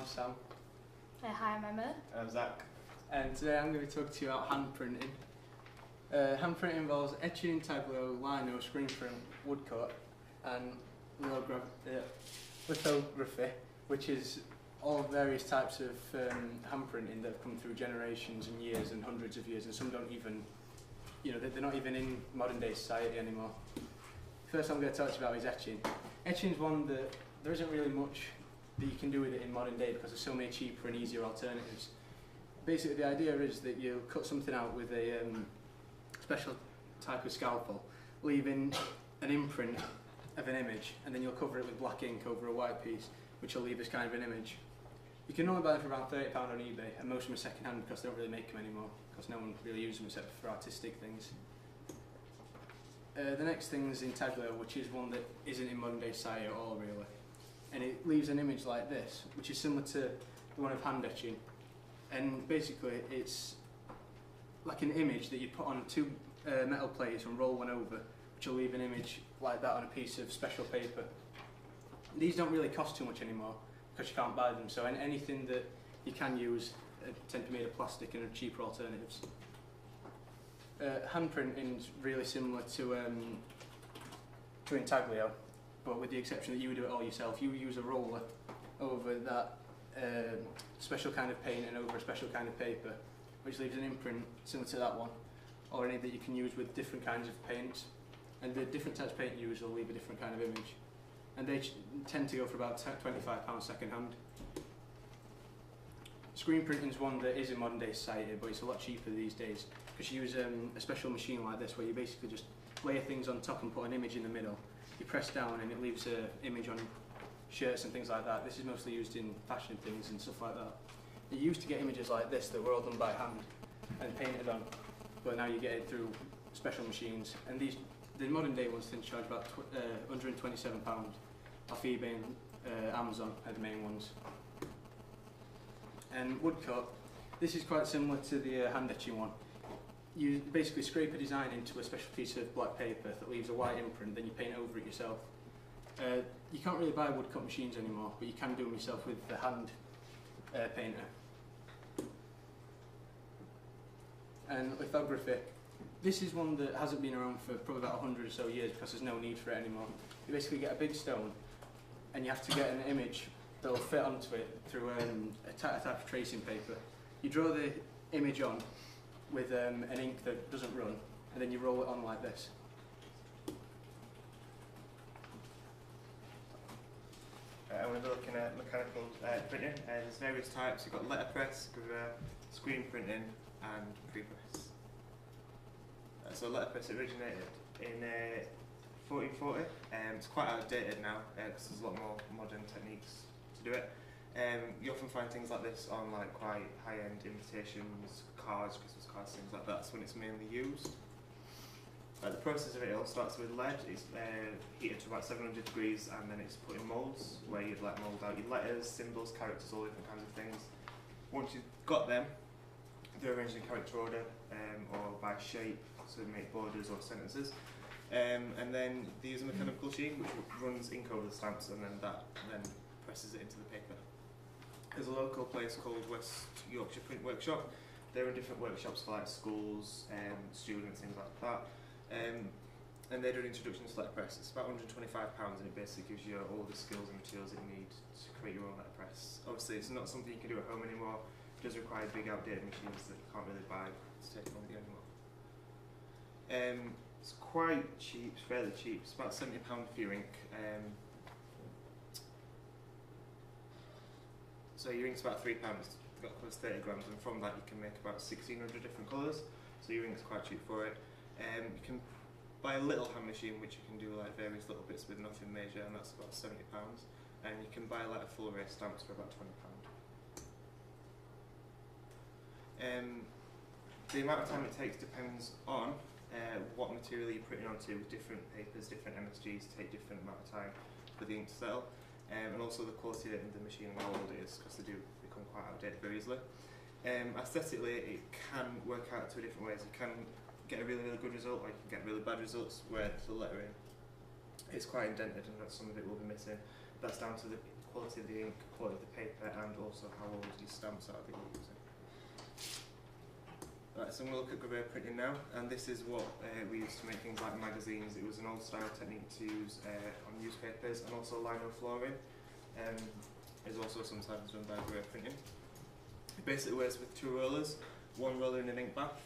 Sam. Hi, I'm Emma. I'm Zach. And today I'm going to be talking to you about hand printing. Hand printing involves etching in tableau, lino, screen print, woodcut and lithography, which is all various types of hand printing that have come through generations and years and hundreds of years, and some don't even, they're not even in modern day society anymore. First I'm going to talk to you about is etching. Etching is one that there isn't really much that you can do with it in modern day because there's so many cheaper and easier alternatives. Basically the idea is that you cut something out with a special type of scalpel, leaving an imprint of an image, and then you'll cover it with black ink over a white piece, which will leave this kind of an image. You can normally buy them for around £30 on eBay, and most of them are second hand because they don't really make them anymore, because no one really uses them except for artistic things. The next thing is intaglio, which is one that isn't in modern day society at all really. And it leaves an image like this, which is similar to the one of hand etching. And basically it's like an image that you put on two metal plates and roll one over, which will leave an image like that on a piece of special paper. These don't really cost too much anymore because you can't buy them, so anything that you can use tend to be made of plastic and are cheaper alternatives. Hand printing is really similar to intaglio, but with the exception that you would do it all yourself. You use a roller over that special kind of paint and over a special kind of paper, which leaves an imprint similar to that one, or any that you can use with different kinds of paints. And the different types of paint you use will leave a different kind of image. And they tend to go for about £25 second hand. Screen printing is one that is in modern day society, but it's a lot cheaper these days because you use a special machine like this where you basically just layer things on top and put an image in the middle. You press down and it leaves an image on shirts and things like that. This is mostly used in fashion things and stuff like that. You used to get images like this that were all done by hand and painted on, but now you get it through special machines. And the modern day ones tend to charge about £127 off eBay and Amazon are the main ones. And woodcut, this is quite similar to the hand etching one. You basically scrape a design into a special piece of black paper that leaves a white imprint, then you paint over it yourself. You can't really buy woodcut machines anymore, but you can do them yourself with the hand painter. And lithography, this is one that hasn't been around for probably about 100 or so years because there's no need for it anymore. You basically get a big stone and you have to get an image that will fit onto it through a type of tracing paper. You draw the image on with an ink that doesn't run, and then you roll it on like this. I'm going to be looking at mechanical printing. There's various types. You've got letterpress, screen printing and prepress. So letterpress originated in 1440. It's quite outdated now because there's a lot more modern techniques to do it. You often find things like this on like quite high-end invitations, cards, Christmas cards, things like that. That's when it's mainly used. The process of it all starts with lead. It's heated to about 700 degrees and then it's put in moulds where you'd like mould out your letters, symbols, characters, all different kinds of things. Once you've got them, they're arranged in character order or by shape, so you make borders or sentences. And then they use a mechanical machine which runs ink over the stamps, and then that presses it into the paper. There's a local place called West Yorkshire Print Workshop. They're in different workshops for like schools, students, things like that. And they do an introduction to letterpress. It's about £125 and it basically gives you all the skills and materials that you need to create your own letterpress. Obviously it's not something you can do at home anymore. It does require big outdated machines that you can't really buy to take home with you anymore. It's quite cheap, it's fairly cheap. It's about £70 for your ink. So your ink's about £3, got close to 30 grams, and from that you can make about 1,600 different colours. So your ink's quite cheap for it. You can buy a little hand machine which you can do like various little bits with, nothing major, and that's about £70. And you can buy like a full array of stamps for about £20. The amount of time it takes depends on what material you're printing onto. Different papers, different MSGs take different amount of time for the ink to settle, and also the quality of the machine and how old it is, because they do become quite outdated very easily. Aesthetically, it can work out two different ways. You can get a really, really good result, or you can get really bad results where the lettering is quite indented and some of it will be missing. That's down to the quality of the ink, quality of the paper, and also how old your stamps are that you're using. Right, so I'm going to look at gravure printing now, and this is what we used to make things like magazines. It was an old style technique to use on newspapers, and also lino flooring is also sometimes done by gravure printing. It basically works with two rollers, one roller in an ink bath,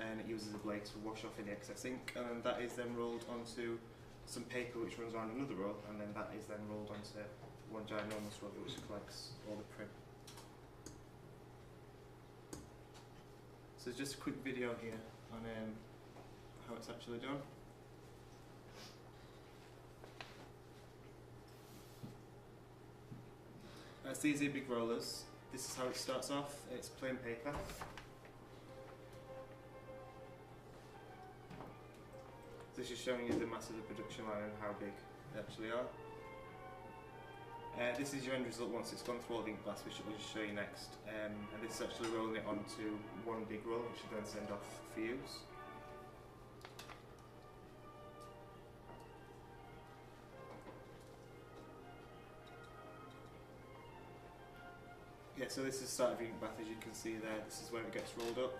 and it uses a blade to wash off any excess ink, and then that is then rolled onto some paper which runs around another roll, and then that is then rolled onto one ginormous roller which collects all the print. So just a quick video here on how it's actually done. So these are big rollers. This is how it starts off. It's plain paper. This is showing you the mass of the production line and how big they actually are. This is your end result once it's gone through all the ink baths, which we'll just show you next. And this is actually rolling it onto one big roll, which you then send off for use. Yeah, so this is the start of your ink bath, as you can see there. This is where it gets rolled up.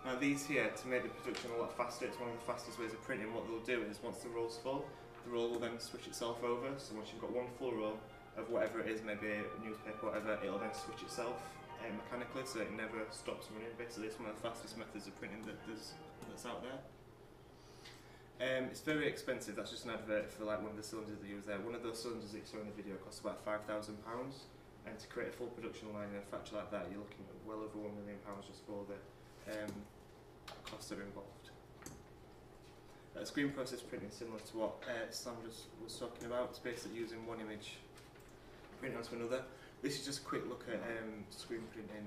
Now these here, to make the production a lot faster, it's one of the fastest ways of printing. What they'll do is, once the roll's full, the roll will then switch itself over. So once you've got one full roll of whatever it is, maybe a newspaper, whatever, it'll then switch itself mechanically, so it never stops running. Basically, it's one of the fastest methods of printing that's out there. It's very expensive. That's just an advert for like one of the cylinders they use there. One of those cylinders that you saw in the video costs about £5,000, and to create a full production line in a factory like that, you're looking at well over £1 million just for the costs that are involved. Screen process printing, similar to what Sam just was talking about. It's basically using one image, print onto another. This is just a quick look at screen printing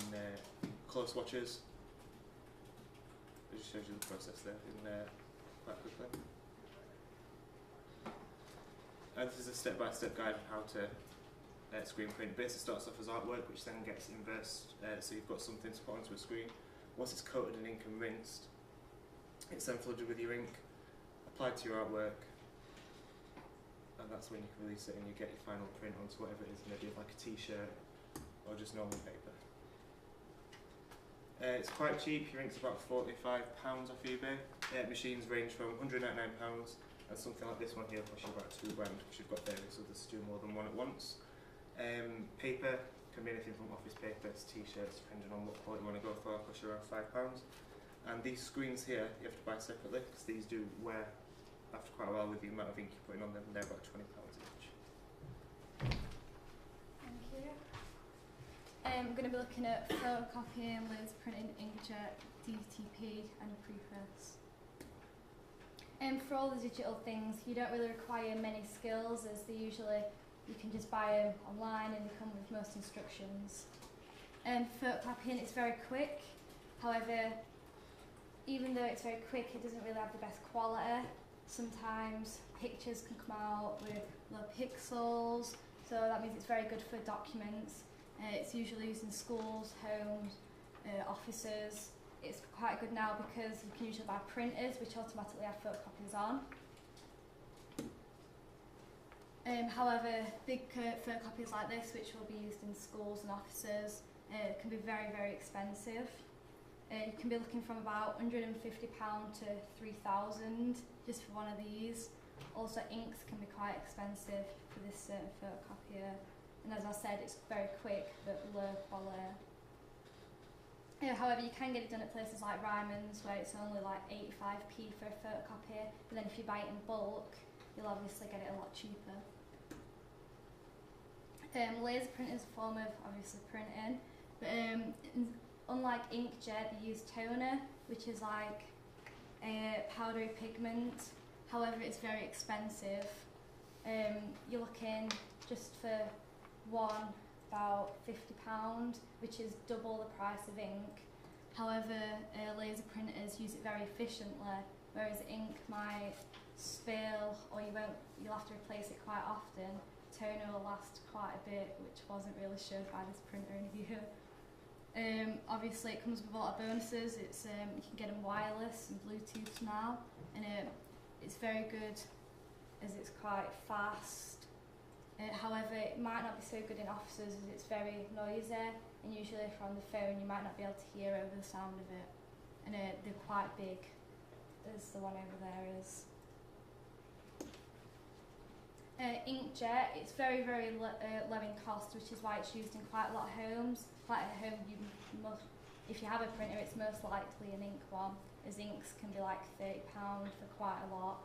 close watches. It just shows you the process there quite quickly. And this is a step-by-step guide on how to screen print. It basically starts off as artwork, which then gets inversed, so you've got something to put onto a screen. Once it's coated in ink and rinsed, it's then flooded with your ink, applied to your artwork, and that's when you can release it and you get your final print onto whatever it is, maybe like a t-shirt or just normal paper. It's quite cheap. Your ink's about £45 off eBay. Machines range from £199, and something like this one here costs you about £2 because you've got various others to do more than one at once. Paper can be anything from office paper to t-shirts, depending on what quality you want to go for. Costs you around £5. And these screens here you have to buy separately because these do wear after quite a while with the amount of ink you're putting on them, and they're about £20 each. Thank you. I'm going to be looking at photocopying, laser printing, inkjet, DTP and a prepress. For all the digital things, you don't really require many skills, as they usually, you can just buy them online and they come with most instructions. Photocopying is very quick, however, even though it's very quick, it doesn't really have the best quality. Sometimes pictures can come out with low pixels, so that means it's very good for documents. It's usually used in schools, homes, offices. It's quite good now because you can usually buy printers which automatically have photocopiers on. However, big photocopiers like this, which will be used in schools and offices, can be very, very expensive. You can be looking from about £150 to £3,000 just for one of these. Also, inks can be quite expensive for this certain photocopier. And as I said, it's very quick but low quality. However, you can get it done at places like Ryman's, where it's only like 85p for a photocopier, but then if you buy it in bulk, you'll obviously get it a lot cheaper. Laser print is a form of obviously printing, but unlike inkjet, they use toner, which is like a powdery pigment. However, it's very expensive. You're looking just for one about £50, which is double the price of ink. However, laser printers use it very efficiently, whereas ink might spill or you'll have to replace it quite often. Toner will last quite a bit, which wasn't really showed by this printer in here. Obviously, it comes with a lot of bonuses. It's you can get them wireless and Bluetooth now, and it's very good as it's quite fast However, it might not be so good in offices as it's very noisy, and usually if you're on the phone you might not be able to hear over the sound of it. And they're quite big, as the one over there is. Inkjet, it's very, very low in cost, which is why it's used in quite a lot of homes. Like at home, if you have a printer, it's most likely an ink one, as inks can be like £30 for quite a lot.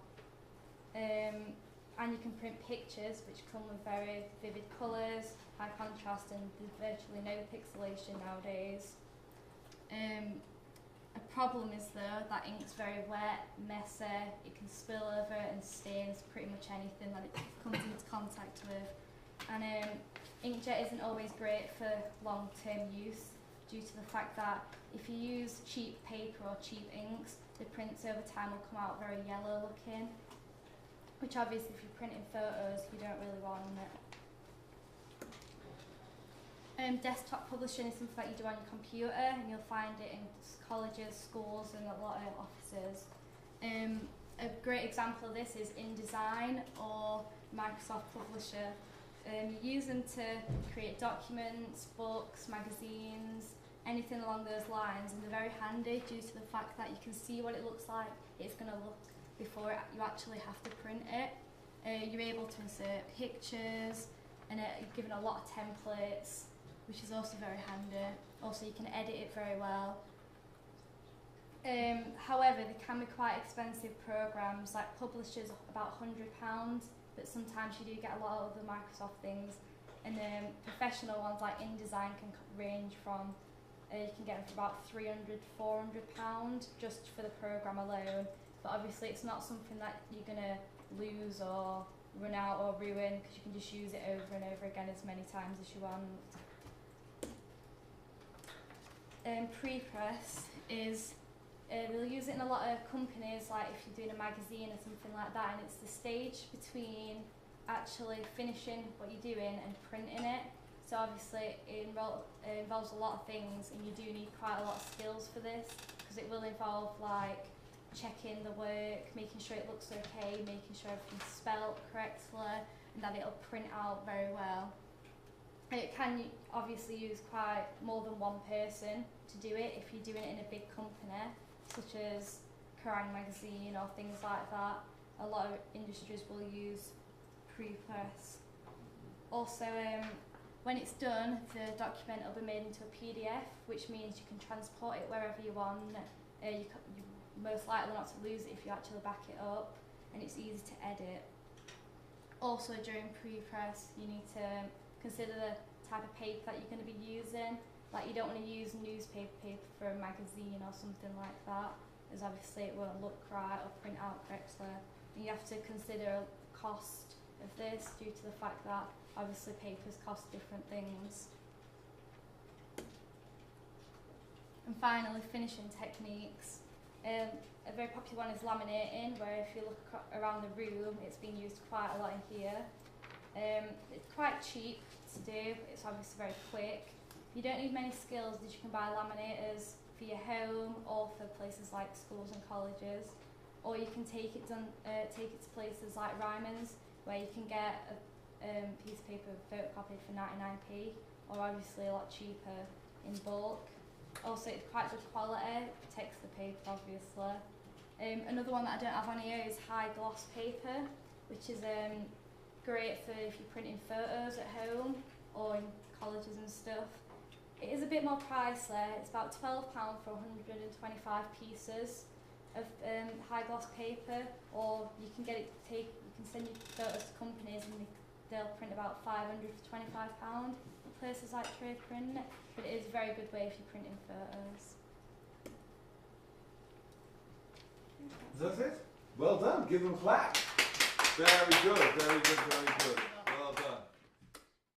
And you can print pictures, which come with very vivid colours, high contrast, and there's virtually no pixelation nowadays. A problem is though that ink's very wet, messy, it can spill over and stains pretty much anything that it comes into contact with. And inkjet isn't always great for long-term use due to the fact that if you use cheap paper or cheap inks, the prints over time will come out very yellow looking, which obviously if you're printing photos you don't really want it. Desktop publishing is something that you do on your computer, and you'll find it in colleges, schools and a lot of offices. A great example of this is InDesign or Microsoft Publisher. You use them to create documents, books, magazines, anything along those lines, and they're very handy due to the fact that you can see what it looks like it's going to look before you actually have to print it. You're able to insert pictures, and you're given a lot of templates, which is also very handy. Also, you can edit it very well. However, they can be quite expensive programs, like Publisher's about £100, but sometimes you do get a lot of the Microsoft things, and professional ones like InDesign can range from, you can get them for about £300 to £400 just for the program alone. But obviously it's not something that you're going to lose or run out or ruin, because you can just use it over and over again as many times as you want. Pre-press is, they'll use it in a lot of companies, like if you're doing a magazine or something like that, and it's the stage between actually finishing what you're doing and printing it. So obviously it involves a lot of things, and you do need quite a lot of skills for this, because it will involve like checking the work, making sure it looks okay, making sure everything's spelt correctly, and that it'll print out very well. It can obviously use quite more than one person to do it if you're doing it in a big company, such as Kerrang magazine or things like that. A lot of industries will use pre-press. Also, when it's done, the document will be made into a PDF, which means you can transport it wherever you want. You're most likely not to lose it if you actually back it up, and it's easy to edit. Also, during pre-press, you need to consider the type of paper that you're going to be using. Like, you don't want to use newspaper paper for a magazine or something like that, as obviously it won't look right or print out correctly. And you have to consider the cost of this due to the fact that obviously papers cost different things. And finally, finishing techniques. A very popular one is laminating, where if you look around the room, it's being used quite a lot in here. It's quite cheap to do, it's obviously very quick. You don't need many skills, as you can buy laminators for your home or for places like schools and colleges, or you can take it to places like Ryman's, where you can get a piece of paper photocopied for 99p, or obviously a lot cheaper in bulk. Also, it's quite good quality, protects the paper obviously. Another one that I don't have on here is high gloss paper, which is great for if you're printing photos at home or in colleges and stuff. It is a bit more pricey. It's about £12 for 125 pieces of high gloss paper, or you can get it. You can send your photos to companies and they'll print about 500 for £25 at places like Trade Print. But it is a very good way if you're printing photos. Is that it? Well done. Give them a clap. Very good. Very good. Very good.